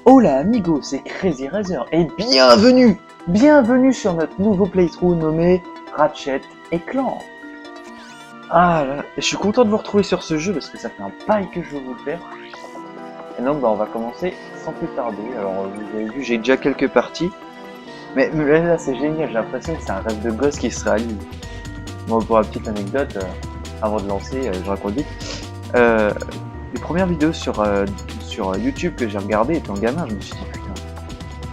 Hola amigos, c'est Crazy Razer et bienvenue Bienvenue sur notre nouveau playthrough nommé Ratchet et Clank. Ah là, je suis content de vous retrouver sur ce jeu parce que ça fait un bail que je veux vous le faire. Et donc on va commencer sans plus tarder. Alors vous avez vu, j'ai déjà quelques parties. Mais là c'est génial, j'ai l'impression que c'est un rêve de gosse qui se réalise. Bon, pour la petite anecdote, avant de lancer, je raconte vite. Les premières vidéos sur YouTube que j'ai regardées étant gamin, je me suis dit putain.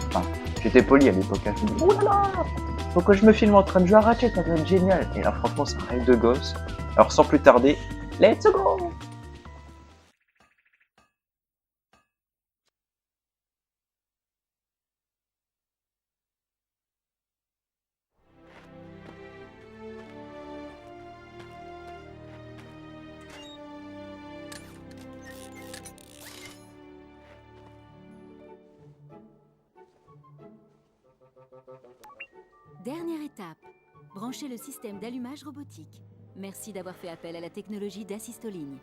Enfin, j'étais poli à l'époque, je me dis oh là là, pourquoi je me filme en train de jouer à Ratchet, ça doit être génial. Et là franchement c'est un rêve de gosse. Alors sans plus tarder, let's go. Dernière étape, brancher le système d'allumage robotique. Merci d'avoir fait appel à la technologie d'assistoligne.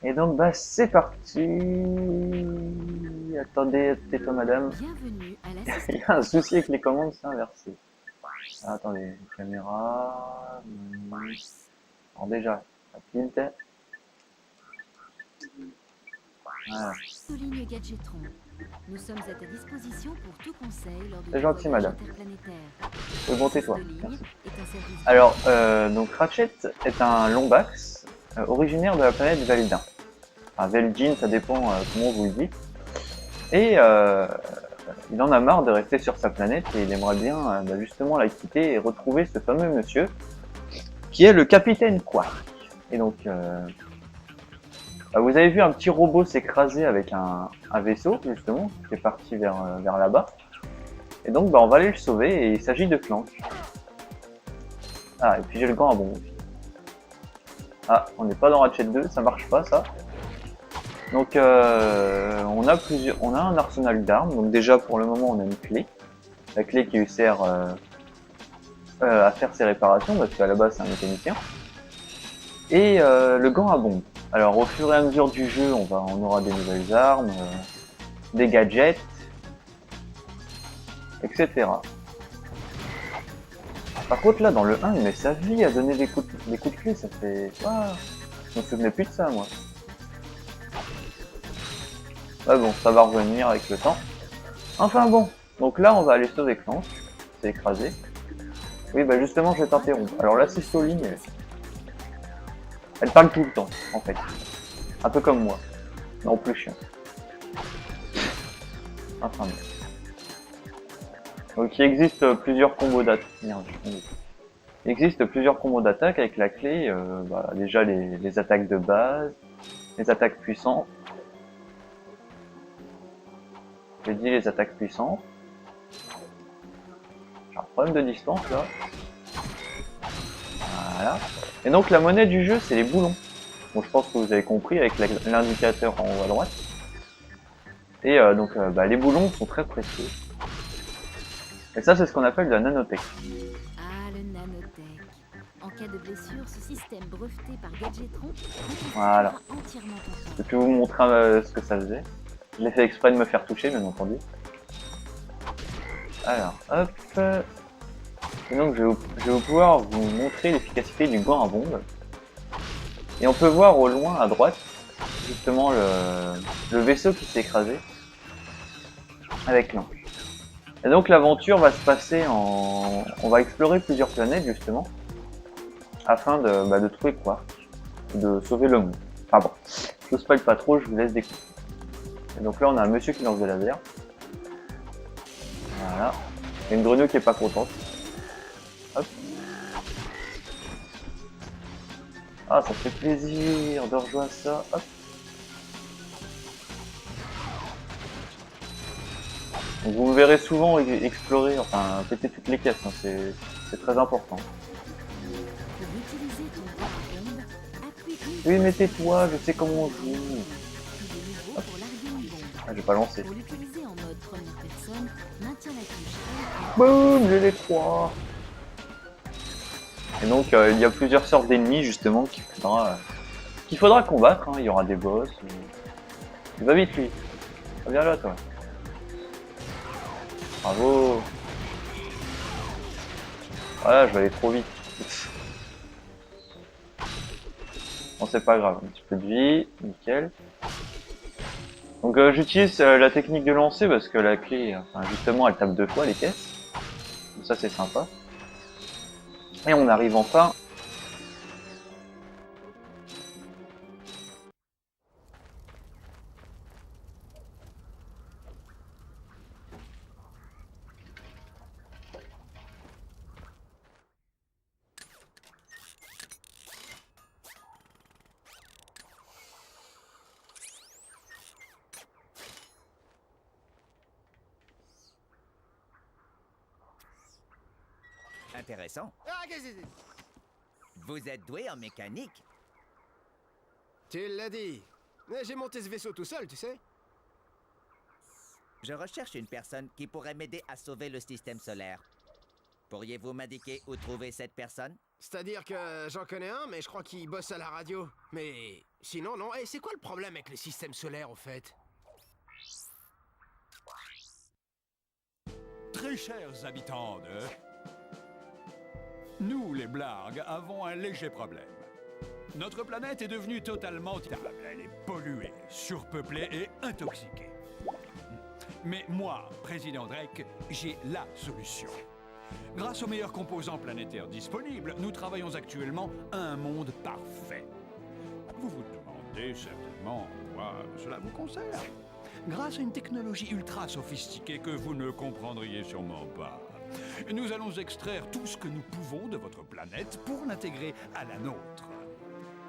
Et donc bah c'est parti. Attendez, tais-toi madame. Bienvenue à Il l'assistance. y a un souci avec les commandes, c'est inversé. Ah, attendez, caméra. Alors déjà, la tilt. Voilà. Assistoligne Gadgetron. Nous sommes à ta disposition pour tout conseil lors de C'est tes gentil voyages madame. interplanétaires. Oui, bon tais-toi. Assistoligne Merci. est un service. Alors, donc Ratchet est un Lombax originaire de la planète Veldin. Enfin, Veldin, ça dépend comment vous le dites. Et il en a marre de rester sur sa planète et il aimerait bien bah, justement la quitter et retrouver ce fameux monsieur qui est le capitaine Quark. Et donc, bah, vous avez vu un petit robot s'écraser avec un vaisseau justement qui est parti vers là-bas. Et donc, bah, on va aller le sauver et il s'agit de Clank. Ah, et puis j'ai le gant à bombe. Ah, on n'est pas dans Ratchet 2, ça marche pas ça. Donc on a un arsenal d'armes. Donc déjà pour le moment on a une clé, la clé qui lui sert à faire ses réparations parce qu'à la base c'est un mécanicien. Et le gant à bombe. Alors au fur et à mesure du jeu on aura des nouvelles armes, des gadgets, etc. Par contre là dans le 1 il met sa vie à donner des coups de clé, ça fait... Ah, je me souvenais plus de ça moi. Ah bon, ça va revenir avec le temps. Enfin bon, donc là on va aller sauver Clank, c'est écrasé. Oui bah justement je vais t'interrompre. Alors la cystoline, elle parle tout le temps en fait. Un peu comme moi, mais en plus chiant. Enfin bon. Donc il existe plusieurs combos d'attaque. Il existe plusieurs combos d'attaque avec la clé, bah, déjà les attaques de base, les attaques puissantes. J'ai dit les attaques puissantes. Problème de distance là. Voilà. Et donc la monnaie du jeu, c'est les boulons. Bon, je pense que vous avez compris avec l'indicateur en haut à droite. Et les boulons sont très précieux. Et ça, c'est ce qu'on appelle de la nanotech. Ah, le nanotech. En cas de blessure, ce système breveté par Gadgetron Voilà. entièrement ton corps. Je vais vous montrer ce que ça faisait. Je l'ai fait exprès de me faire toucher, bien entendu. Alors, hop. Et donc, je vais pouvoir vous montrer l'efficacité du gant à bombe. Et on peut voir au loin, à droite, justement le vaisseau qui s'est écrasé avec l'encre. Et donc l'aventure va se passer en... On va explorer plusieurs planètes justement, afin de trouver Quark, de sauver le monde. Enfin bon, je vous spoil pas trop, je vous laisse découvrir. Et donc là on a un monsieur qui lance des lasers. Voilà. Il y a une grenouille qui est pas contente. Hop. Ah, ça fait plaisir de rejoindre ça. Hop. Donc vous me verrez souvent explorer, enfin péter toutes les caisses, hein, c'est très important. Pour utiliser ton gant à bombe, appuie Oui mais tais-toi, je sais comment on joue. de nouveau pour larguer une bombe. Ah, j'ai pas lancé. Pour l'utiliser en mode première personne, maintiens la touche L. Boum, j'ai les trois. Et donc il y a plusieurs sortes d'ennemis justement qu'il faudra combattre, hein. Il y aura des boss. Il va vite lui. Viens là toi. Bravo. Voilà, je vais aller trop vite. Bon, c'est pas grave, un petit peu de vie, nickel. Donc j'utilise la technique de lancer parce que la clé, enfin, justement, elle tape 2 fois les caisses. Donc, ça c'est sympa. Et on arrive enfin. Intéressant. Ah, qu'est-ce que c'est? Vous êtes doué en mécanique. Tu l'as dit. Mais j'ai monté ce vaisseau tout seul, tu sais. Je recherche une personne qui pourrait m'aider à sauver le système solaire. Pourriez-vous m'indiquer où trouver cette personne? C'est-à-dire que j'en connais un, mais je crois qu'il bosse à la radio. Mais sinon, non. Et c'est quoi le problème avec le système solaire, au fait? Très chers habitants de... Nous, les Blargues, avons un léger problème. Notre planète est devenue totalement stable. Elle est polluée, surpeuplée et intoxiquée. Mais moi, président Drake, j'ai la solution. Grâce aux meilleurs composants planétaires disponibles, nous travaillons actuellement à un monde parfait. Vous vous demandez certainement en quoi cela vous concerne. Grâce à une technologie ultra sophistiquée que vous ne comprendriez sûrement pas, nous allons extraire tout ce que nous pouvons de votre planète pour l'intégrer à la nôtre.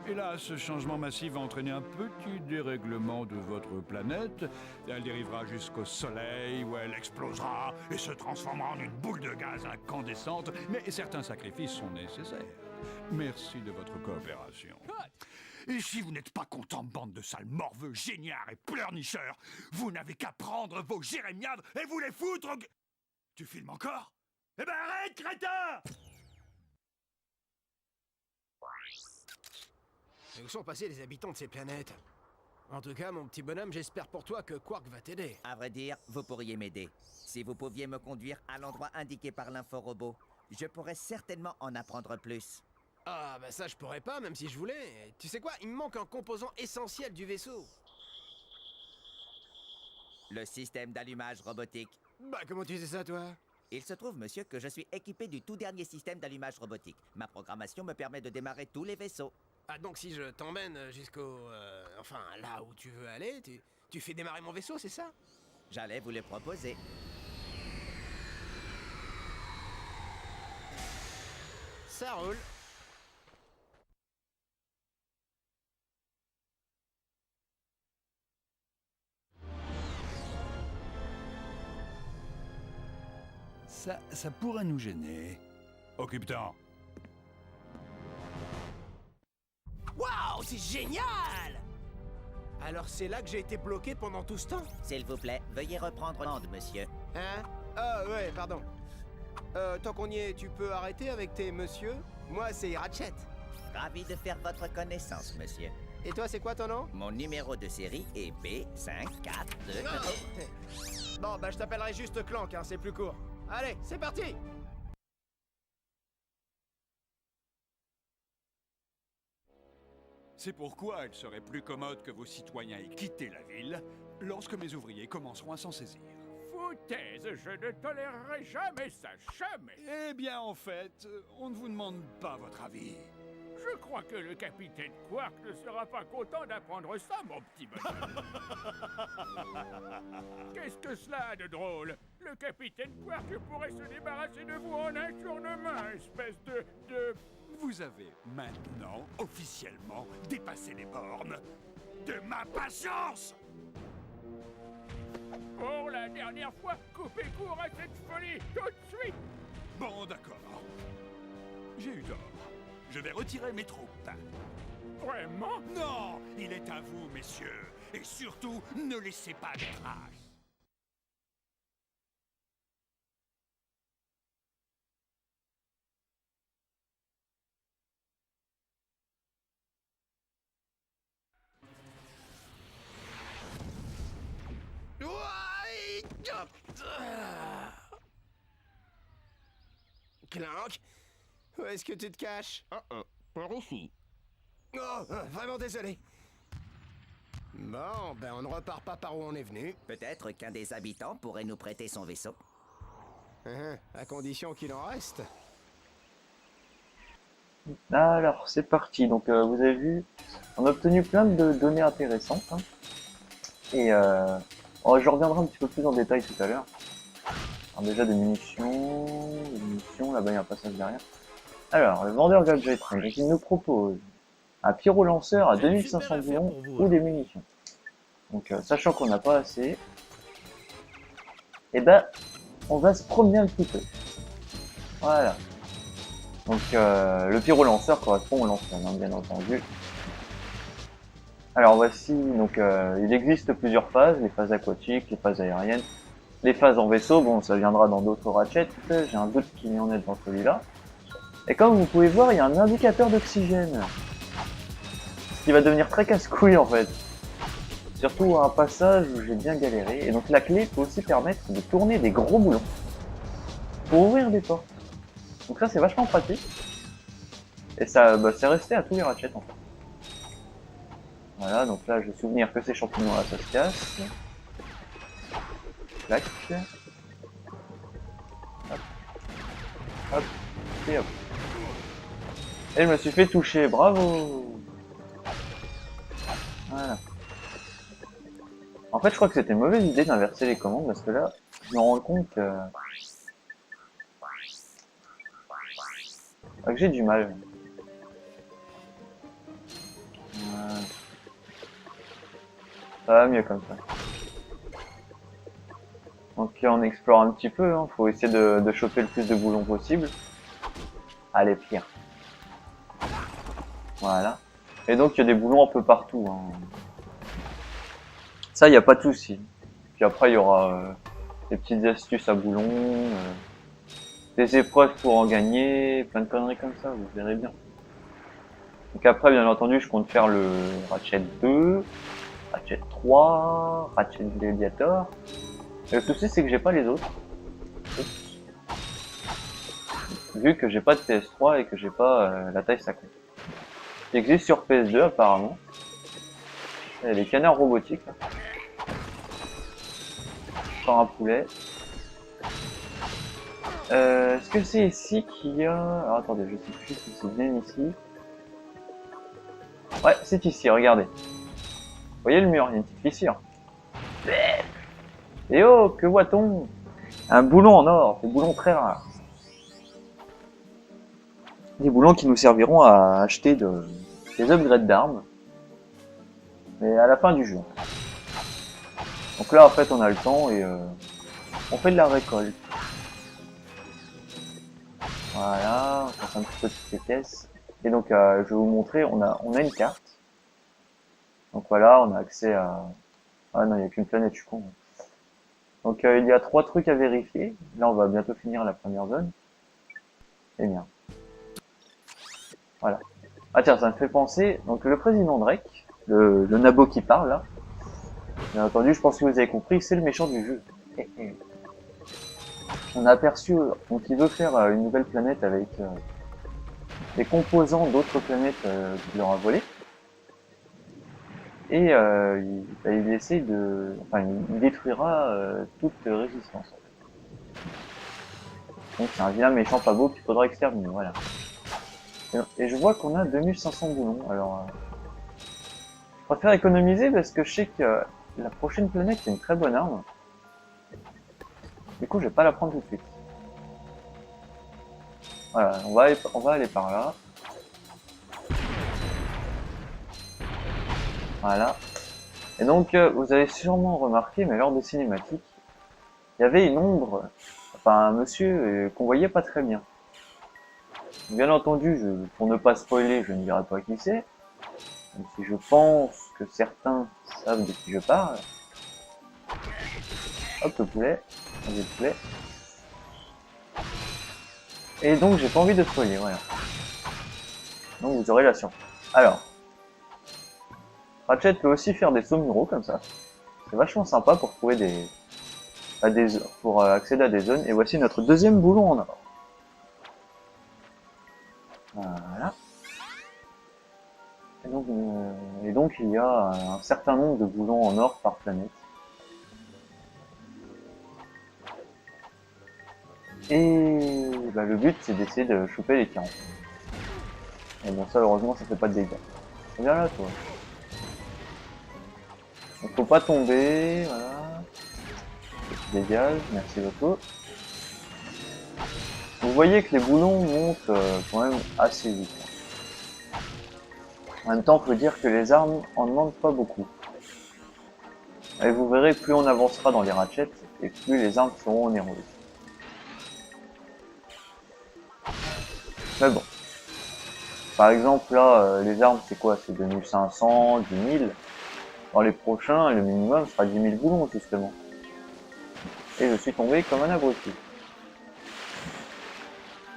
Et là, ce changement massif va entraîner un petit dérèglement de votre planète. Elle dérivera jusqu'au Soleil, où elle explosera et se transformera en une boule de gaz incandescente. Mais certains sacrifices sont nécessaires. Merci de votre coopération. Et si vous n'êtes pas content, bande de sales morveux, géniards et pleurnicheurs, vous n'avez qu'à prendre vos jérémiades et vous les foutre au... Tu filmes encore? Eh ben arrête, crétin! Et où sont passés les habitants de ces planètes? En tout cas, mon petit bonhomme, j'espère pour toi que Quark va t'aider. À vrai dire, vous pourriez m'aider. Si vous pouviez me conduire à l'endroit indiqué par l'info-robot, je pourrais certainement en apprendre plus. Ah, bah ça, je pourrais pas, même si je voulais. Tu sais quoi? Il me manque un composant essentiel du vaisseau. Le système d'allumage robotique. Bah, comment tu sais ça, toi? Il se trouve, monsieur, que je suis équipé du tout dernier système d'allumage robotique. Ma programmation me permet de démarrer tous les vaisseaux. Ah, donc si je t'emmène jusqu'au... enfin, là où tu veux aller, tu fais démarrer mon vaisseau, c'est ça? J'allais vous le proposer. Ça roule. ça pourrait nous gêner. Occupe-t'en. Waouh, c'est génial! Alors c'est là que j'ai été bloqué pendant tout ce temps? S'il vous plaît, veuillez reprendre l'onde, monsieur. Hein? Ah ouais, pardon. Tant qu'on y est, tu peux arrêter avec tes monsieur? Moi, c'est Ratchet. Ravi de faire votre connaissance, monsieur. Et toi, c'est quoi ton nom? Mon numéro de série est B542. Bon, bah je t'appellerai juste Clank, hein, c'est plus court. Allez, c'est parti! C'est pourquoi il serait plus commode que vos citoyens aient quitté la ville lorsque mes ouvriers commenceront à s'en saisir. Foutaise, je ne tolérerai jamais ça, jamais. Eh bien, en fait, on ne vous demande pas votre avis. Je crois que le capitaine Quark ne sera pas content d'apprendre ça, mon petit bonhomme. Qu'est-ce que cela a de drôle? Le capitaine Quark pourrait se débarrasser de vous en un tournement, espèce de... Vous avez maintenant, officiellement, dépassé les bornes de ma patience! Pour la dernière fois, coupez court à cette folie, tout de suite! Bon, d'accord. J'ai eu tort. Je vais retirer mes troupes. Vraiment? Non, il est à vous, messieurs. Et surtout, ne laissez pas de traces. Clank, où est-ce que tu te caches? Par ici. Oh, vraiment désolé. Bon, ben on ne repart pas par où on est venu. Peut-être qu'un des habitants pourrait nous prêter son vaisseau. À condition qu'il en reste. Alors, c'est parti. Donc, vous avez vu, on a obtenu plein de données intéressantes. Hein. Et je reviendrai un petit peu plus en détail tout à l'heure. Alors déjà des munitions, là-bas il y a un passage derrière. Alors, le vendeur gadget, donc il nous propose un pyro-lanceur à 2500 boulons ou des munitions. Donc, sachant qu'on n'a pas assez, et ben, on va se promener un petit peu. Voilà. Donc, le pyro-lanceur correspond au lance-flamme, hein, bien entendu. Alors voici, donc il existe plusieurs phases, les phases aquatiques, les phases aériennes, les phases en vaisseau, bon ça viendra dans d'autres ratchets, j'ai un doute qu'il y en ait dans celui-là. Et comme vous pouvez voir, il y a un indicateur d'oxygène. Ce qui va devenir très casse-couille en fait. Surtout à un passage où j'ai bien galéré. Et donc la clé peut aussi permettre de tourner des gros boulons pour ouvrir des portes. Donc ça c'est vachement pratique. Et ça, c'est resté à tous les ratchets en fait. Voilà, donc là je vais souvenir que ces champignons là ça se casse. Clac. Hop. Hop. Et hop. Et je me suis fait toucher, bravo. Voilà. En fait je crois que c'était une mauvaise idée d'inverser les commandes parce que là je me rends compte que j'ai du mal. Voilà. Ça va mieux comme ça. Donc on explore un petit peu, hein. Faut essayer de choper le plus de boulons possible. Allez, pire. Voilà. Et donc il y a des boulons un peu partout. Hein. Ça, il n'y a pas de souci. Puis après, il y aura des petites astuces à boulons, des épreuves pour en gagner, plein de conneries comme ça, vous verrez bien. Donc après, bien entendu, je compte faire le Ratchet 2, Ratchet 3, Ratchet Gladiator. Et le souci, c'est que j'ai pas les autres. Oups. Vu que j'ai pas de PS3 et que j'ai pas la taille 50. Il existe sur PS2 apparemment. Il y a les canards robotiques. Là. Encore un poulet. Est-ce que c'est ici qu'il y a... Alors attendez, je sais plus si c'est bien ici. Ouais, c'est ici, regardez. Vous voyez le mur, il y a une petite fissure. Et oh, que voit-on? Un boulon en or, des boulons très rares. Des boulons qui nous serviront à acheter des upgrades d'armes. Mais à la fin du jeu. Donc là, en fait, on a le temps et on fait de la récolte. Voilà, on passe un petit peu toutes les pièces. Et donc, je vais vous montrer, on a une carte. Donc voilà, on a accès à... Ah non, il n'y a qu'une planète, je suis con. Donc il y a 3 trucs à vérifier. Là, on va bientôt finir la première zone. Eh bien. Voilà. Ah tiens, ça me fait penser, donc le président Drake, le nabo qui parle là, bien entendu, je pense que vous avez compris, c'est le méchant du jeu. On a aperçu, donc il veut faire une nouvelle planète avec des composants d'autres planètes qu'il leur a volé. Et il essaie de... Enfin, il détruira toute résistance. Donc c'est un vilain méchant pas beau qu'il faudra exterminer, voilà. Et je vois qu'on a 2500 boulons, alors... je préfère économiser parce que je sais que la prochaine planète est une très bonne arme. Du coup, je vais pas la prendre tout de suite. Voilà, on va aller par là. Voilà. Et donc, vous avez sûrement remarqué, mais lors des cinématiques, il y avait une ombre, enfin un monsieur qu'on voyait pas très bien. Bien entendu, pour ne pas spoiler, je ne dirai pas qui c'est. Même si je pense que certains savent de qui je parle. Hop, le poulet. Le poulet. Et donc, j'ai pas envie de spoiler, voilà. Donc, vous aurez la science. Alors. Ratchet peut aussi faire des sauts muraux comme ça. C'est vachement sympa pour trouver pour accéder à des zones. Et voici notre deuxième boulon en or. Voilà. Et donc il y a un certain nombre de boulons en or par planète. Et le but c'est d'essayer de choper les 40. Et bon ça heureusement ça fait pas de dégâts. Viens là toi. Donc faut pas tomber, voilà. Dégage, merci beaucoup. Vous voyez que les boulons montent quand même assez vite. En même temps, faut dire que les armes en demandent pas beaucoup. Et vous verrez, plus on avancera dans les ratchets, et plus les armes seront onéreuses. Mais bon. Par exemple, là, les armes, c'est quoi? C'est 2500, 10 000. Dans les prochains, le minimum sera 10 000 boulons, justement. Et je suis tombé comme un abruti.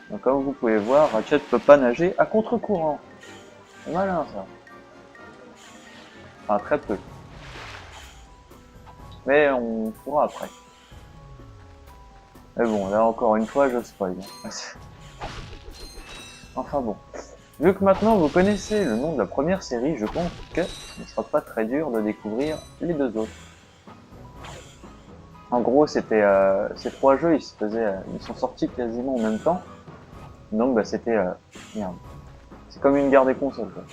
Donc comme vous pouvez voir, Ratchet peut pas nager à contre-courant. C'est malin ça. Enfin très peu. Mais on pourra après. Mais bon, là encore une fois, je spoil. Enfin bon. Vu que maintenant vous connaissez le nom de la première série, je pense que ce ne sera pas très dur de découvrir les deux autres. En gros, c'était ces 3 jeux, ils sont sortis quasiment en même temps. Donc c'était merde. C'est comme une guerre des consoles quoi.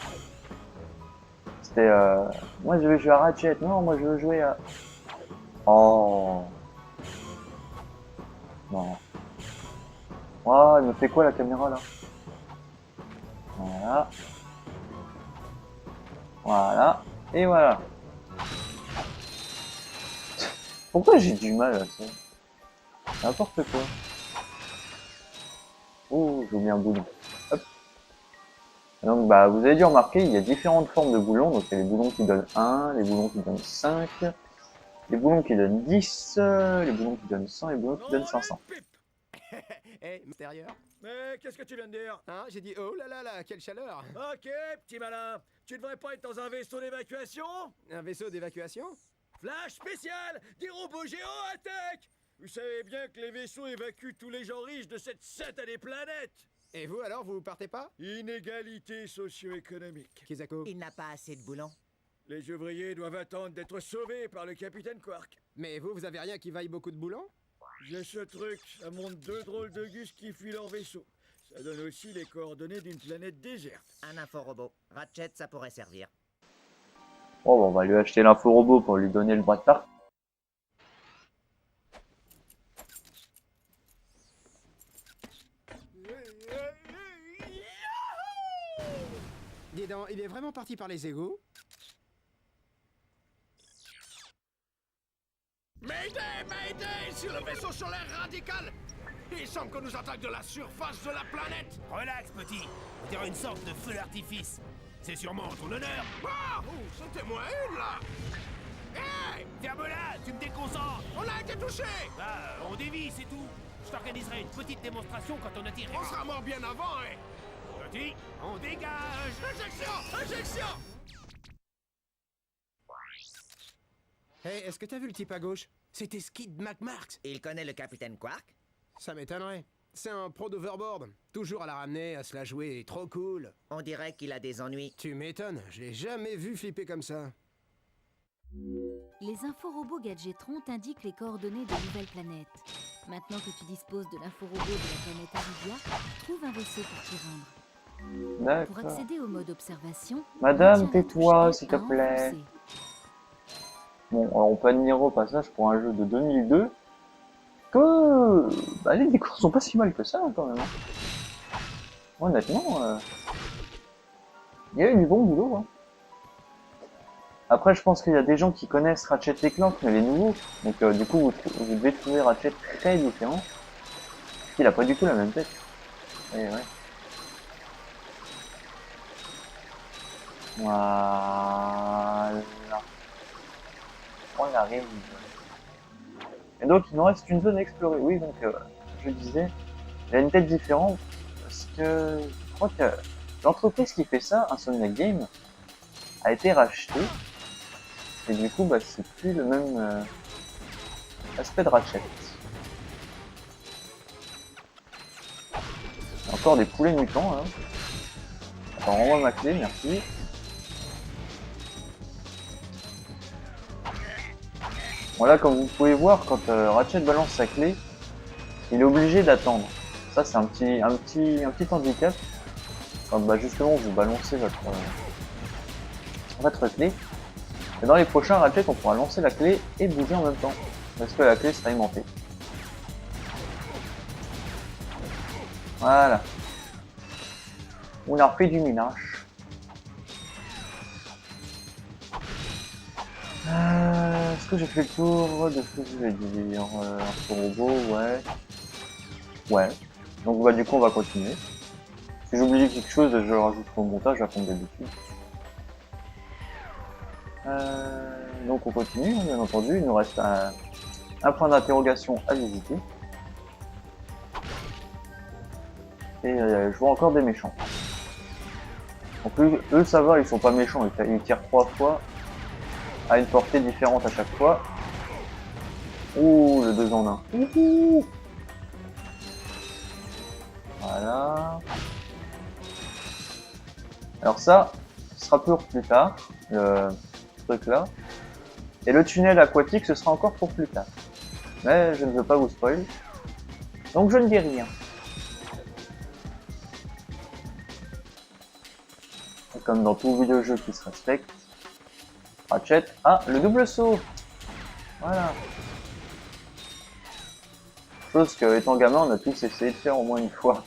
C'était moi je veux jouer à Ratchet, non moi je veux jouer à... Oh non. Oh, elle me fait quoi la caméra là? Voilà. Voilà. Et voilà. Pourquoi j'ai du mal à ça? N'importe quoi. Oh, j'ai mis un boulon. Hop. Donc vous avez dû remarquer, il y a différentes formes de boulons. Donc il y a les boulons qui donnent 1, les boulons qui donnent 5, les boulons qui donnent 10, les boulons qui donnent 100 et les boulons qui donnent 500. Eh, mystérieux. Mais qu'est-ce que tu viens de dire? Hein, j'ai dit oh là là là, quelle chaleur. Ok, petit malin. Tu devrais pas être dans un vaisseau d'évacuation? Un vaisseau d'évacuation? Flash spécial! Des robots géants attaquent! Vous savez bien que les vaisseaux évacuent tous les gens riches de cette satanée planète! Et vous alors, vous partez pas? Inégalité socio-économique. Kizako? Il n'a pas assez de boulons. Les ouvriers doivent attendre d'être sauvés par le capitaine Quark. Mais vous avez rien qui vaille beaucoup de boulons? J'ai ce truc, ça montre 2 drôles de gus qui fuient leur vaisseau. Ça donne aussi les coordonnées d'une planète déserte. Un inforobot. Ratchet, ça pourrait servir. Oh, on va lui acheter l'info-robot pour lui donner le droit de part. Dis donc, il est vraiment parti par les égouts? Mayday, Mayday, sur le vaisseau solaire radical! Il semble qu'on nous attaque de la surface de la planète. Relax, petit. On dirait une sorte de feu d'artifice. C'est sûrement en ton honneur. Ah, oh, c'était moi une, là. Hé, Ferme-la, tu me déconcentres. on a été touché. Bah, on dévie, c'est tout. Je t'organiserai une petite démonstration quand on atterrira. On sera mort bien avant, hein. Petit, on dégage. Injection, injection. Hey, est-ce que t'as vu le type à gauche? C'était Skid McMarx. Il connaît le capitaine Quark? Ça m'étonnerait. C'est un pro d'Overboard. Toujours à la ramener, à se la jouer, trop cool. On dirait qu'il a des ennuis. Tu m'étonnes, je l'ai jamais vu flipper comme ça. Les inforobots Gadgetron t'indiquent les coordonnées de nouvelles planètes. Maintenant que tu disposes de l'inforobot de la planète Aridia, trouve un vaisseau pour t'y rendre. Pour D'accord. accéder au mode observation, Madame, retiens la tais-toi, touche s'il te à plaît. enfoncer. Bon, alors on peut admirer au passage pour un jeu de 2002 que bah, les décors sont pas si mal que ça quand même. Hein. Honnêtement, il y a eu du bon boulot. Hein. Après, je pense qu'il y a des gens qui connaissent Ratchet et Clank, mais les nouveaux. Donc du coup, vous devez trouver Ratchet très différent. Il a pas du tout la même tête. Et ouais. Voilà. On arrive. Et donc il nous reste une zone à explorer. Oui, donc je disais, il a une tête différente parce que je crois que l'entreprise qui fait ça, Insomniac Games, a été rachetée et du coup bah c'est plus le même aspect de Ratchet. Encore des poulets mutants là. Attends, renvoie ma clé, merci. Voilà, comme vous pouvez voir, quand Ratchet balance sa clé, il est obligé d'attendre. Ça, c'est un petit handicap. Quand bah, justement vous balancez votre clé. Et dans les prochains Ratchet, on pourra lancer la clé et bouger en même temps. Parce que la clé sera aimantée. Voilà. On a refait du ménage. Est-ce que j'ai fait le tour de ce que je vais dire? Un robot, ouais. Ouais. Donc bah du coup on va continuer. Si j'oublie quelque chose, je le rajoute au montage, comme d'habitude. Donc on continue, bien entendu. Il nous reste un point d'interrogation à visiter. Et je vois encore des méchants. Donc eux ça va, ils sont pas méchants, ils tirent 3 fois. À une portée différente à chaque fois. Ouh, le 2 en 1. Ouhou. Voilà. Alors ça, ce sera pour plus tard, le truc là. Et le tunnel aquatique, ce sera encore pour plus tard. Mais je ne veux pas vous spoil. Donc je ne dis rien. Et comme dans tout vidéo-jeu qui se respecte, Ratchet a le double saut. Voilà. Chose que, étant gamin, on a tous essayé de faire au moins une fois.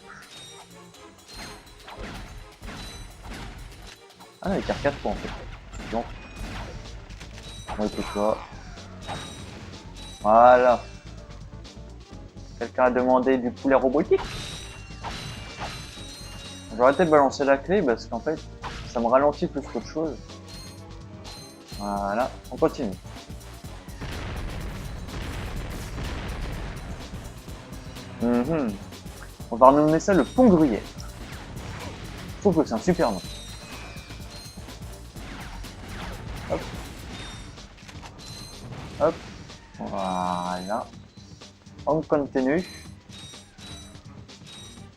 Ah, il tire 4 fois en fait. Donc. Bon, écoute-toi. Voilà. Quelqu'un a demandé du poulet robotique. J'ai arrêté de balancer la clé parce qu'en fait, ça me ralentit plus qu'autre chose. Voilà, on continue. On va renommer ça le pont Gruyère. Je trouve que c'est un super nom. Hop. Hop. Voilà. On continue.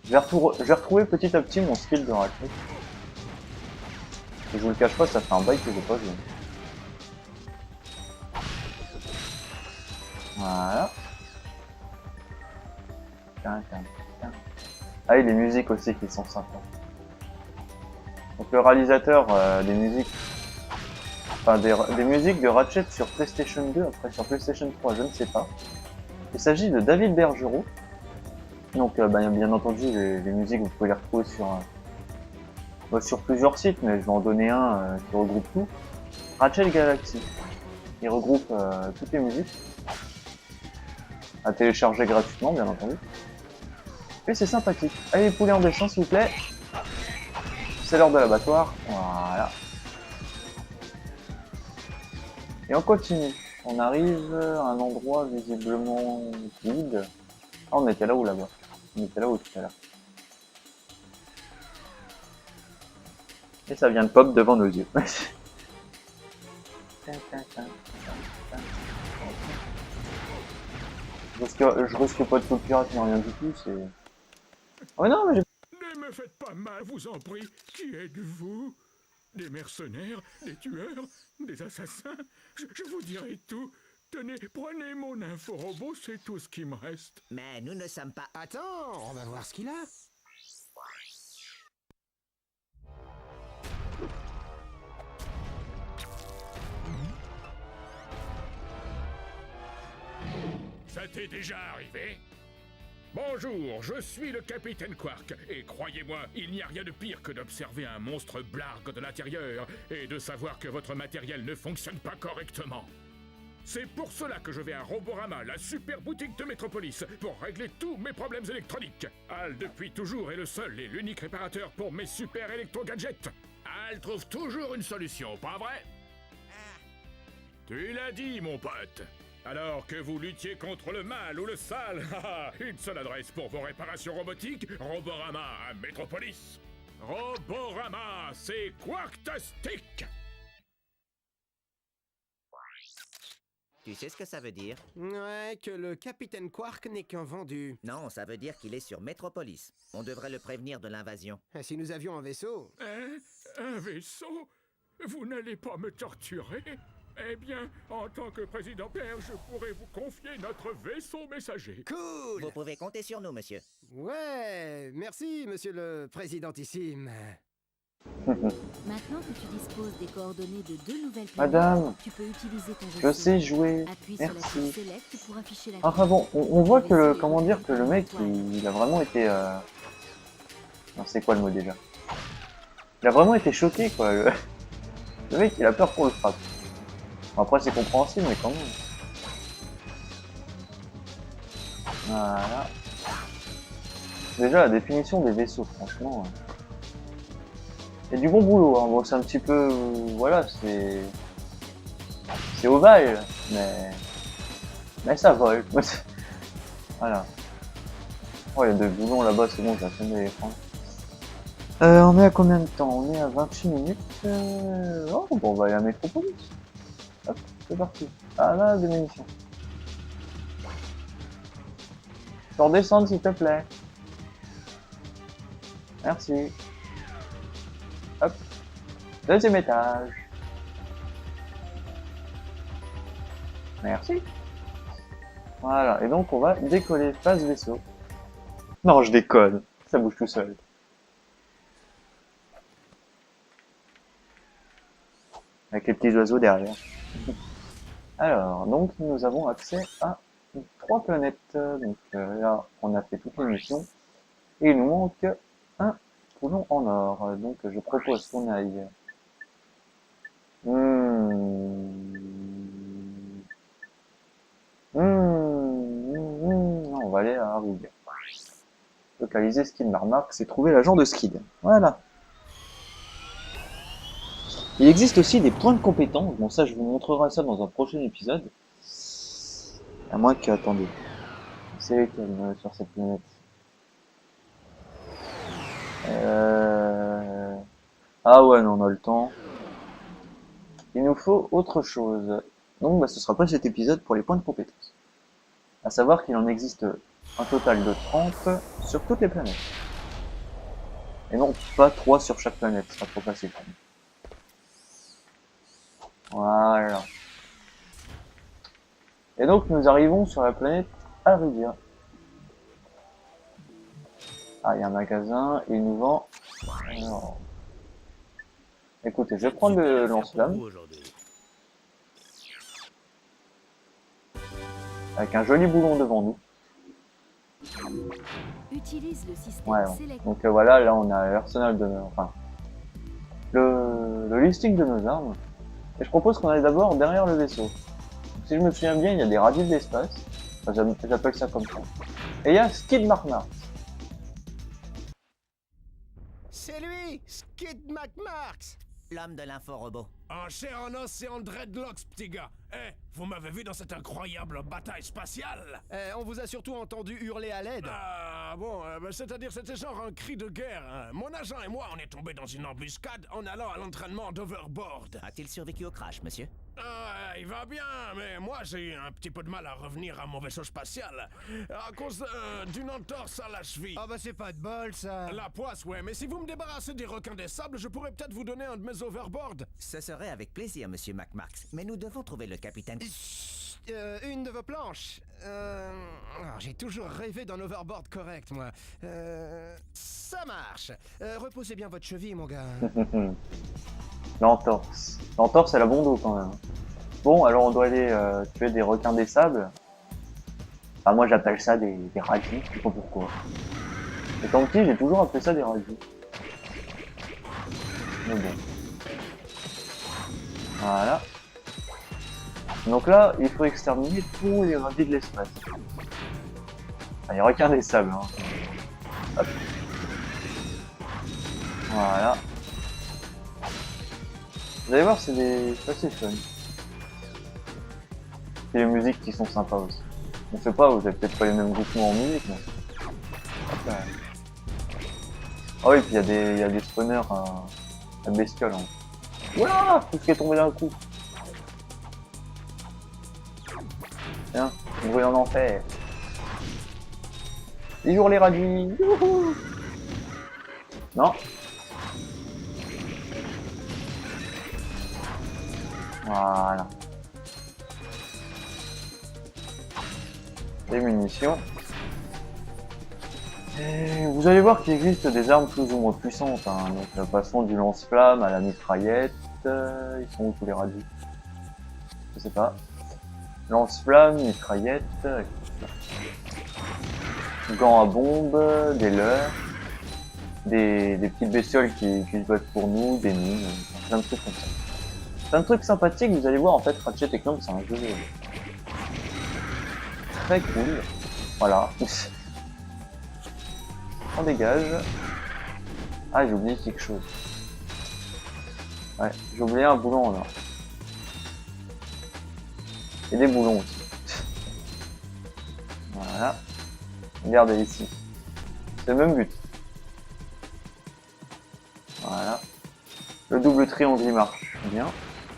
Je vais retrouver petit à petit mon skill de Ratchet. Et je vous le cache pas, ça fait un bail que j'ai pas joué. Voilà. Ah et les musiques aussi qui sont sympas. Donc le réalisateur des musiques, enfin des musiques de Ratchet sur PlayStation 2, après sur PlayStation 3, je ne sais pas. Il s'agit de David Bergerot. Donc bien entendu les musiques vous pouvez les retrouver sur plusieurs sites, mais je vais en donner un qui regroupe tout. Ratchet Galaxy. Il regroupe toutes les musiques. À télécharger gratuitement, bien entendu. Et c'est sympathique. Allez les poulets, on descend s'il vous plaît. C'est l'heure de l'abattoir. Voilà. Et on continue. On arrive à un endroit visiblement vide. Ah, on était là ou là-bas? On était là ou tout à l'heure? Et ça vient de pop devant nos yeux. Je risque pas de tout pirate ni rien du tout, c'est... Oh non, mais j'ai... Ne me faites pas mal, vous en prie. Qui êtes-vous? Des mercenaires, des tueurs, des assassins? Je vous dirai tout. Tenez, prenez mon inforobot, c'est tout ce qui me reste. Mais nous ne sommes pas... Attends, on va voir ce qu'il a. Ça t'est déjà arrivé? Bonjour, je suis le capitaine Quark, et croyez-moi, il n'y a rien de pire que d'observer un monstre blargue de l'intérieur et de savoir que votre matériel ne fonctionne pas correctement. C'est pour cela que je vais à Roborama, la super boutique de Metropolis, pour régler tous mes problèmes électroniques. Al, depuis toujours, est le seul et l'unique réparateur pour mes super électro-gadgets. Al trouve toujours une solution, pas vrai? Tu l'as dit, mon pote. Alors que vous luttiez contre le mal ou le sale, une seule adresse pour vos réparations robotiques, Roborama à Metropolis. Roborama, c'est Quarktastic. Tu sais ce que ça veut dire? Ouais, que le capitaine Quark n'est qu'un vendu. Non, ça veut dire qu'il est sur Metropolis. On devrait le prévenir de l'invasion. Et si nous avions un vaisseau? Hein? Un vaisseau? Vous n'allez pas me torturer? Eh bien, en tant que président père, je pourrais vous confier notre vaisseau messager. Cool! Vous pouvez compter sur nous, monsieur. Ouais, merci, monsieur le présidentissime. Maintenant que tu disposes des coordonnées de 2 nouvelles planètes, Madame, tu peux utiliser ton je vaisseau. sais jouer. Appuie sur la touche Merci. Select pour afficher la Enfin bon, on voit que le... Comment dire que le mec, il a vraiment été... Non, c'est quoi le mot déjà? Il a vraiment été choqué, quoi. Le mec, il a peur qu'on le frappe. Après, c'est compréhensible, mais quand même. Voilà. Déjà, la définition des vaisseaux, franchement... Il y a du bon boulot, hein. Bon, c'est un petit peu... Voilà, c'est ovale, mais ça vole. Voilà. Oh, il y a 2 boulons là-bas, c'est bon, j'ai attendu l'écran. On est à combien de temps? On est à 28 minutes. Oh, bon, on va aller à Métropolis. Hop, c'est parti. Ah là, des munitions. Tu peux redescendre, s'il te plaît. Merci. Hop. 2e étage. Merci. Voilà, et donc on va décoller face vaisseau. Non, je décolle. Ça bouge tout seul. Avec les petits oiseaux derrière. Alors, donc nous avons accès à 3 planètes. Donc là, on a fait toutes les missions. Et il nous manque un poulon en or. Donc je propose qu'on aille... On va aller à Arug. Localiser Skid Marmark, c'est trouver l'agent de Skid. Voilà. Il existe aussi des points de compétence. Bon, ça, je vous montrerai ça dans un prochain épisode. À moins que... Attendez. C'est lesquels sur cette planète? Ah ouais, non, on a le temps. Il nous faut autre chose. Donc, bah, ce sera pas cet épisode pour les points de compétence. À savoir qu'il en existe un total de 30 sur toutes les planètes. Et non, pas 3 sur chaque planète, ce sera trop facile. Voilà. Et donc, nous arrivons sur la planète Arudia. Ah, il y a un magasin, et il nous vend... Alors... Écoutez, je vais prendre le lance-flamme. Avec un joli boulon devant nous. Utilise le système Ouais, Select. donc voilà, là on a l'arsenal de... Enfin... Le listing de nos armes. Et je propose qu'on aille d'abord derrière le vaisseau. Si je me souviens bien, il y a des radis de l'espace. Enfin, j'appelle ça comme ça. Et il y a Skid Marmark. Pete McMarx. L'homme de l'info-robot. En chair, en os et en dreadlocks, petit gars. Eh, vous m'avez vu dans cette incroyable bataille spatiale? On vous a surtout entendu hurler à l'aide. Ah, bon, c'est-à-dire c'était genre un cri de guerre. Hein. Mon agent et moi, on est tombés dans une embuscade en allant à l'entraînement d'Overboard. A-t-il survécu au crash, monsieur? Ah, il va bien, mais moi j'ai eu un petit peu de mal à revenir à mon vaisseau spatial à cause d'une entorse à la cheville. Ah bah c'est pas de bol ça. La poisse, ouais, mais si vous me débarrassez des requins des sables, je pourrais peut-être vous donner un de mes overboards. Ce serait avec plaisir, monsieur McMarx, mais nous devons trouver le capitaine. Une de vos planches. J'ai toujours rêvé d'un overboard correct, moi. Ça marche. Reposez bien votre cheville, mon gars. L'entorse. L'entorse, elle a bon dos quand même. Bon, alors on doit aller tuer des requins des sables. Enfin, moi j'appelle ça des radis, je sais pas pourquoi. Étant petit, j'ai toujours appelé ça des radis. Mais bon. Voilà. Donc là, il faut exterminer tous les radis de l'espace. Ah, les requins des sables. Hein. Hop. Voilà. Vous allez voir, c'est assez fun. Et les musiques qui sont sympas aussi. On sait pas, vous avez peut-être pas les mêmes groupes en musique, mais... Hop là. Ah oui, puis il y a des spawners à bestioles. Hein. Voilà, tout ce qui est tombé d'un coup. Tiens, bruit en enfer. Les jours les radis. Youhou. Non. Voilà. Des munitions. Et vous allez voir qu'il existe des armes plus ou moins puissantes. Hein. Donc, passons du lance-flamme à la mitraillette. Ils sont où tous les radis? Je sais pas. Lance-flamme, mitraillette. Gants à bombe, des leurres. Des petites bestioles qui se battent pour nous, des mines. Plein de trucs comme ça. Plein de trucs sympathiques, vous allez voir, en fait, Ratchet & Clank, c'est un jeu très cool. Voilà. On dégage. Ah, j'ai oublié quelque chose. Ouais, j'ai oublié un boulon, là. Et des boulons aussi. Voilà. Regardez ici. C'est le même but. Voilà. Le double triangle, il marche bien.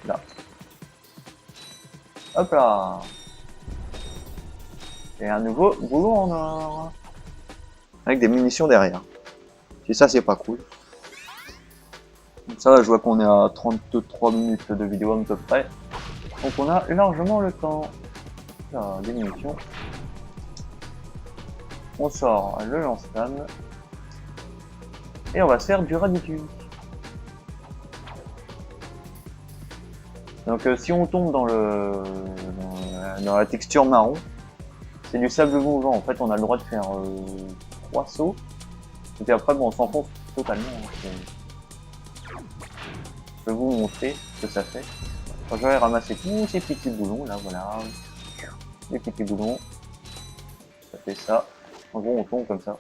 Là. Hop là. Et un nouveau boulot en or. Avec des munitions derrière. Et ça, c'est pas cool. Ça, je vois qu'on est à 33 minutes de vidéo à peu près. Donc on a largement le temps. Là, des munitions. On sort le lance-flamme. Et on va se faire du radicule. Donc si on tombe dans la texture marron, c'est du sable mouvant. En fait, on a le droit de faire 3 sauts. Et puis après, bon, on s'enfonce totalement. Je vais vous montrer ce que ça fait. Quand je vais ramasser tous ces petits boulons, là, voilà. Les petits boulons. Ça fait ça. En gros, on tombe comme ça.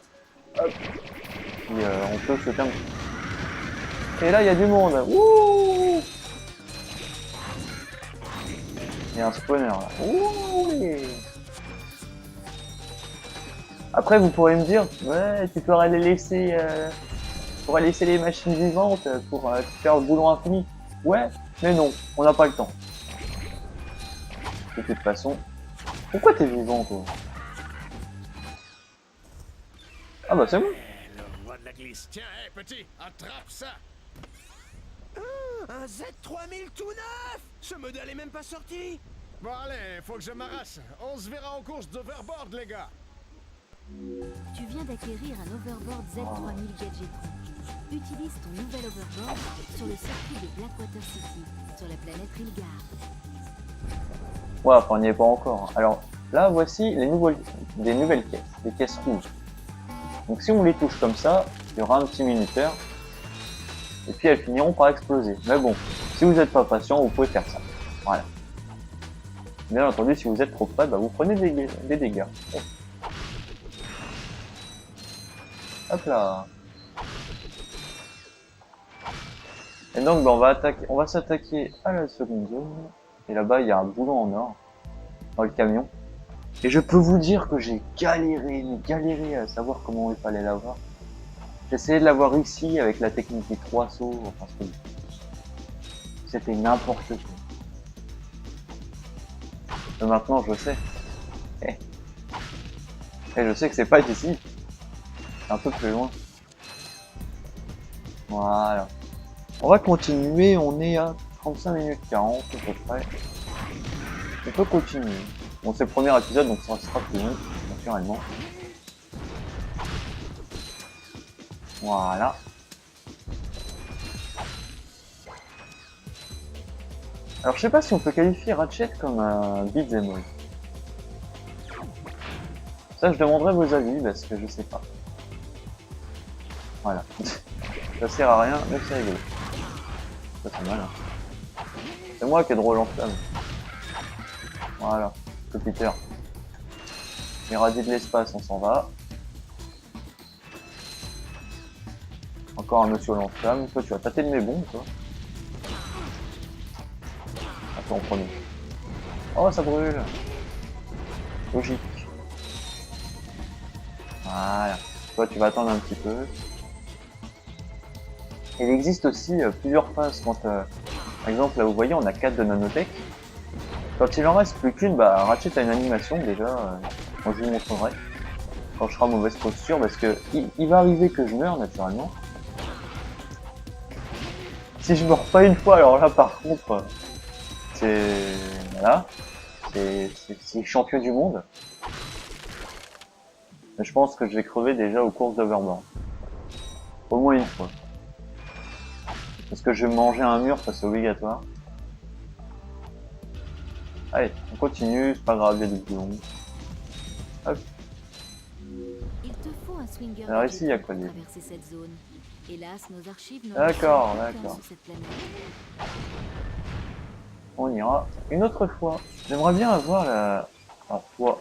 Hop. Puis on peut sauter un petit. Et là, il y a du monde. Ouh! Il y a un spawner là. Ouh, oui. Après vous pourrez me dire, ouais, tu pourrais les laisser, les machines vivantes pour faire le boulon infini. Ouais, mais non, on n'a pas le temps. De toute façon, pourquoi t'es vivant toi? Ah bah c'est bon. Le roi de la glisse. Tiens, hé, petit, attrape ça. Un Z3000 tout neuf. Ce modèle est même pas sorti. Bon allez, faut que je m'arrache. On se verra en course d'overboard, les gars. Tu viens d'acquérir un overboard Z3000 Gadgetron. Utilise ton nouvel overboard sur le circuit de Blackwater City, sur la planète Rilgar. Ouais, enfin on n'y est pas encore. Alors là, voici des nouvelles caisses, des caisses rouges. Donc si on les touche comme ça, il y aura un petit minuteur. Et puis elles finiront par exploser. Mais bon, si vous n'êtes pas patient, vous pouvez faire ça. Voilà. Bien entendu, si vous êtes trop près, bah vous prenez des dégâts. Oh. Hop là. Et donc, bah, on va s'attaquer à la seconde zone. Et là-bas, il y a un boulon en or dans le camion. Et je peux vous dire que j'ai galéré, mais galéré à savoir comment il fallait l'avoir. J'ai essayé de l'avoir ici avec la technique des 3 sauts. Enfin, c'était n'importe quoi. Mais maintenant, je sais. Et je sais que c'est pas ici. C'est un peu plus loin. Voilà. On va continuer, on est à 35 minutes 40 à peu près. On peut continuer. Bon, c'est le premier épisode, donc ça sera plus long, naturellement. Voilà. Alors je sais pas si on peut qualifier Ratchet comme un beat'em all. Ça je demanderai vos avis parce que je sais pas. Voilà. Ça sert à rien, mais c'est rigolo. Ça c'est malin. C'est moi qui ai drôle en flamme. Voilà, le Peter. Irradie de l'espace, on s'en va. Encore un monsieur lance-flamme. Toi tu vas tâter de mes bombes toi. Attends, en premier. Oh ça brûle. Logique. Voilà. Toi tu vas attendre un petit peu. Il existe aussi plusieurs phases quand, par exemple, là vous voyez, on a 4 de nanotech. Quand il en reste plus qu'une, bah Ratchet a une animation déjà, moi je vous montrerai quand je serai en mauvaise posture parce que il va arriver que je meure naturellement. Si je meurs pas une fois, alors là par contre, c'est voilà, c'est champion du monde. Mais je pense que je vais crever déjà aux courses d'Overboard. Au moins une fois. Parce que je vais manger un mur, ça c'est obligatoire. Allez, on continue, c'est pas grave, il y a des boulons. Hop. Il te faut un swinger Alors ici, il y a quoi pour dire? traverser cette zone. Hélas, nos archives n'ont D'accord, aucun d'accord. sur cette planète. On ira une autre fois. J'aimerais bien avoir la... Alors toi...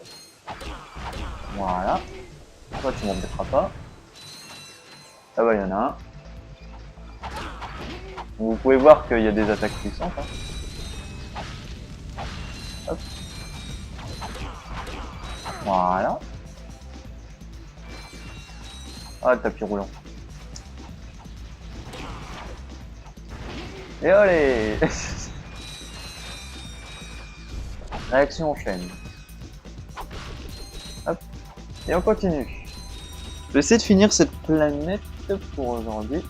Voilà. Toi tu m'embêteras pas. Ah bah il y en a un. Vous pouvez voir qu'il y a des attaques puissantes. Hein. Hop. Voilà. Ah le tapis roulant. Et allez. Réaction en chaîne. Hop. Et on continue. Je vais essayer de finir cette planète pour aujourd'hui.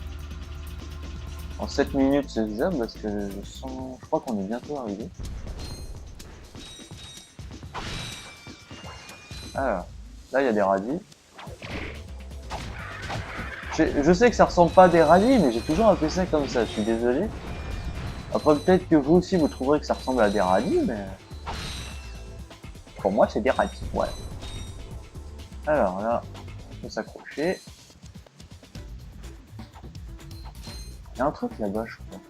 En 7 minutes c'est faisable parce que je crois qu'on est bientôt arrivé. Alors, là il y a des radis. Je sais que ça ressemble pas à des radis, mais j'ai toujours appelé ça comme ça, je suis désolé. Après peut-être que vous aussi vous trouverez que ça ressemble à des radis, mais... Pour moi c'est des radis, voilà. Alors là, on peut s'accrocher. Il y a un truc là-bas, je crois.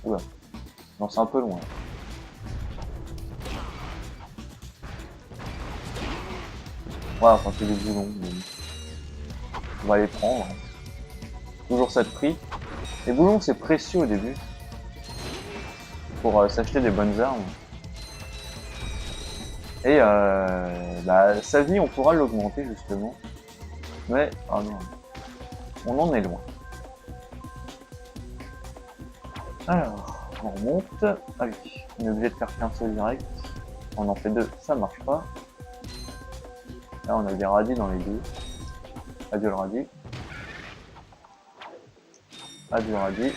Oula. Non, c'est un peu loin. Voilà, enfin c'est des boulons. Mais... On va les prendre. Toujours ça de prix. Les boulons c'est précieux au début. Pour s'acheter des bonnes armes. Et bah, sa vie on pourra l'augmenter justement. Mais, ah non. On en est loin. Alors, on remonte. Ah oui, on est obligé de faire qu'un seul direct. On en fait deux, ça marche pas. Là on a des radis dans les deux. Adieu le radis. Adieu le radis.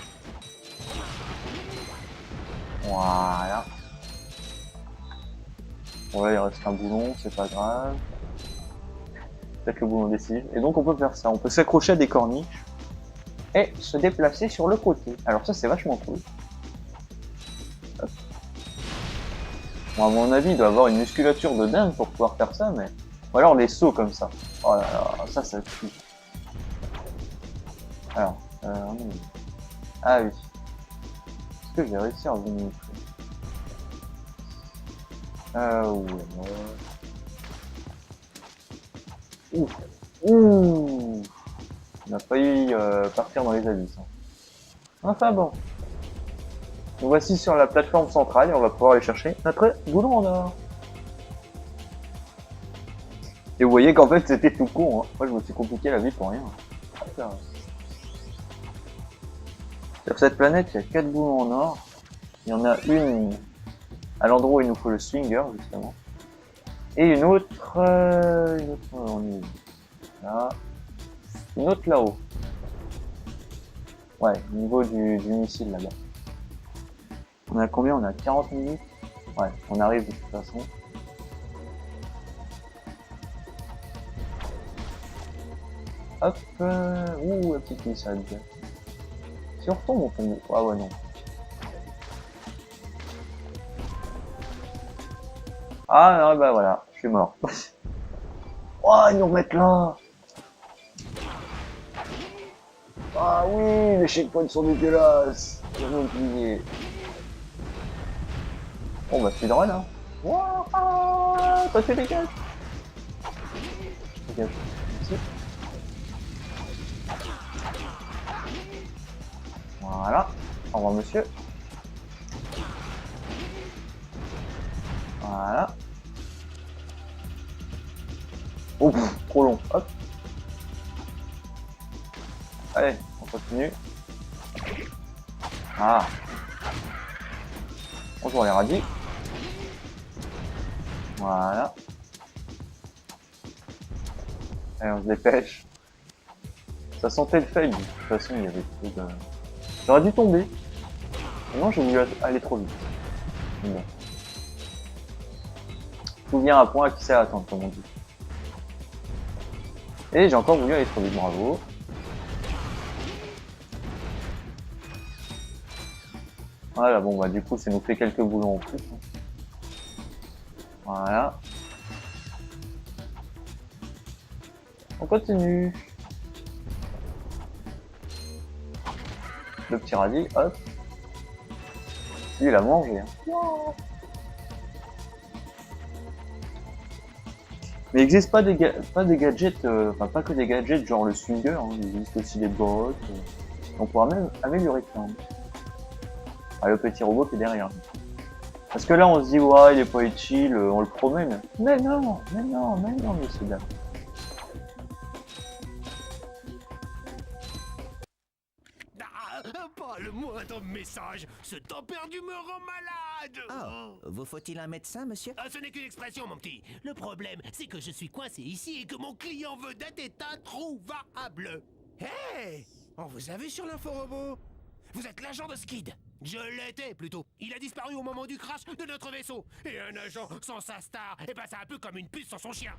Voilà. Bon là il reste un boulon, c'est pas grave. Peut-être le boulon décisive. Et donc on peut faire ça, on peut s'accrocher à des corniches et se déplacer sur le côté. Alors ça c'est vachement cool. Hop. Bon, à mon avis il doit avoir une musculature de dingue pour pouvoir faire ça, mais... Ou alors les sauts comme ça. Oh là là, ça tue. Alors, ah oui. Est-ce que j'ai réussi à vous montrer? Ouais. Ouh. Ouh. On a failli partir dans les abysses. Hein. Enfin bon. Nous voici sur la plateforme centrale et on va pouvoir aller chercher notre boulon en or. Et vous voyez qu'en fait c'était tout con. Hein. Moi je me suis compliqué la vie pour rien. Sur cette planète il y a 4 boulons en or. Il y en a une à l'endroit où il nous faut le swinger justement. Et une autre on est là. Une autre là-haut. Ouais, au niveau du missile là-bas. On a combien? On a 40 minutes. Ouais, on arrive de toute façon. Hop, ouh, la petite glissade. Si on retombe, on tombe. Ah ouais, non. Ah non, bah voilà, je suis mort. Oh, ils nous remettent là. Ah oui, les checkpoints sont dégueulasses. J'avais oublié. Bon bah speedrun hein. Wouah, toi tu dégages. Dégage. Ici. Voilà. Au revoir monsieur. Voilà. Oh, trop long. Hop. Allez, on continue. Ah. Bonjour les radis. Voilà. Allez, on se dépêche. Ça sentait le fail, de toute façon, il y avait trop de... J'aurais dû tomber. Non, j'ai voulu aller trop vite. Bon. Tout vient à point à qui sait attendre, comme on dit. Et j'ai encore voulu aller trop vite, bravo. Voilà, bon bah du coup ça nous fait quelques boulons en plus. Voilà. On continue. Le petit radis, hop. Lui il a mangé. Hein. Mais il n'existe pas des gadgets, enfin pas que des gadgets genre le swinger, hein. Il existe aussi des bots. On pourra même améliorer ça. Hein. Ah, le petit robot qui est derrière. Parce que là on se dit ouais il est pas utile, on le promet mais non messieurs dames. Ah, pas le moindre message. Ce temps perdu me rend malade. Oh, vous faut-il un médecin, monsieur? Ah, ce n'est qu'une expression, mon petit. Le problème, c'est que je suis coincé ici et que mon client vedette est introuvable. Hey, on vous a vu sur l'inforobot? Vous êtes l'agent de Skid. Je l'étais, plutôt. Il a disparu au moment du crash de notre vaisseau. Et un agent sans sa star, eh ben c'est un peu comme une puce sans son chien.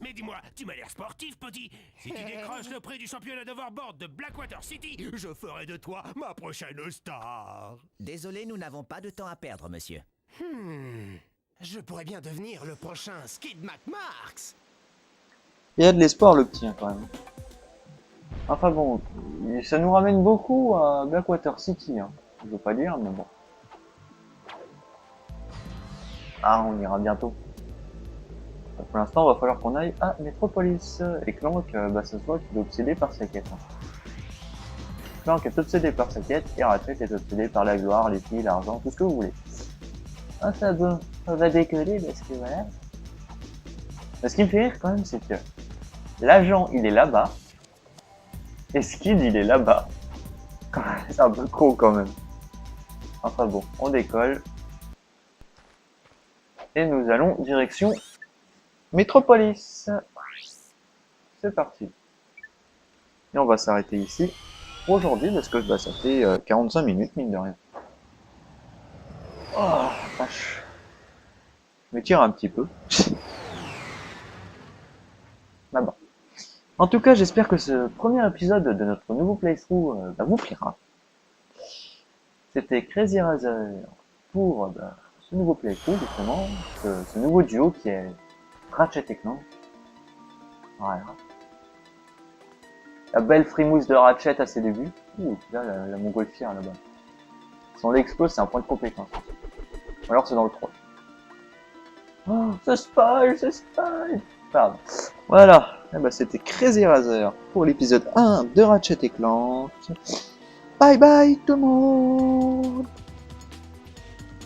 Mais dis-moi, tu m'as l'air sportif, petit. Si tu décroches le prix du championnat d'overboard de Blackwater City, je ferai de toi ma prochaine star. Désolé, nous n'avons pas de temps à perdre, monsieur. Je pourrais bien devenir le prochain Skid McMarks. Il y a de l'espoir le petit hein, quand même. Enfin bon, ça nous ramène beaucoup à Blackwater City. Hein. Je veux pas dire, mais bon. Ah, on ira bientôt. Pour l'instant, il va falloir qu'on aille à Metropolis. Et Clank, bah, ça se voit qu'il est obsédé par sa quête. Hein. Clank est obsédé par sa quête et Ratchet est obsédé par la gloire, les filles, l'argent, tout ce que vous voulez. Ah, ça va décoller parce que voilà. Mais ce qui me fait rire quand même, c'est que l'agent il est là-bas et Skid il est là-bas. C'est un peu con quand même. Enfin bon, on décolle. Et nous allons direction Metropolis. C'est parti. Et on va s'arrêter ici pour aujourd'hui parce que bah, ça fait 45 minutes mine de rien. Oh vache. Je m'étire un petit peu. Là-bas. En tout cas, j'espère que ce premier épisode de notre nouveau playthrough vous plaira. C'était Crazy Razer pour ce nouveau playthrough, justement, ce nouveau duo qui est Ratchet et Clank. Voilà. La belle frimousse de Ratchet à ses débuts. Ouh, là, la montgolfière là-bas. Si on l'explose, c'est un point de compétence. Ou alors c'est dans le 3. Oh, ce spoil. Pardon. Voilà. Eh ben, c'était Crazy Razer pour l'épisode 1 de Ratchet & Clank. Bye bye tout le monde!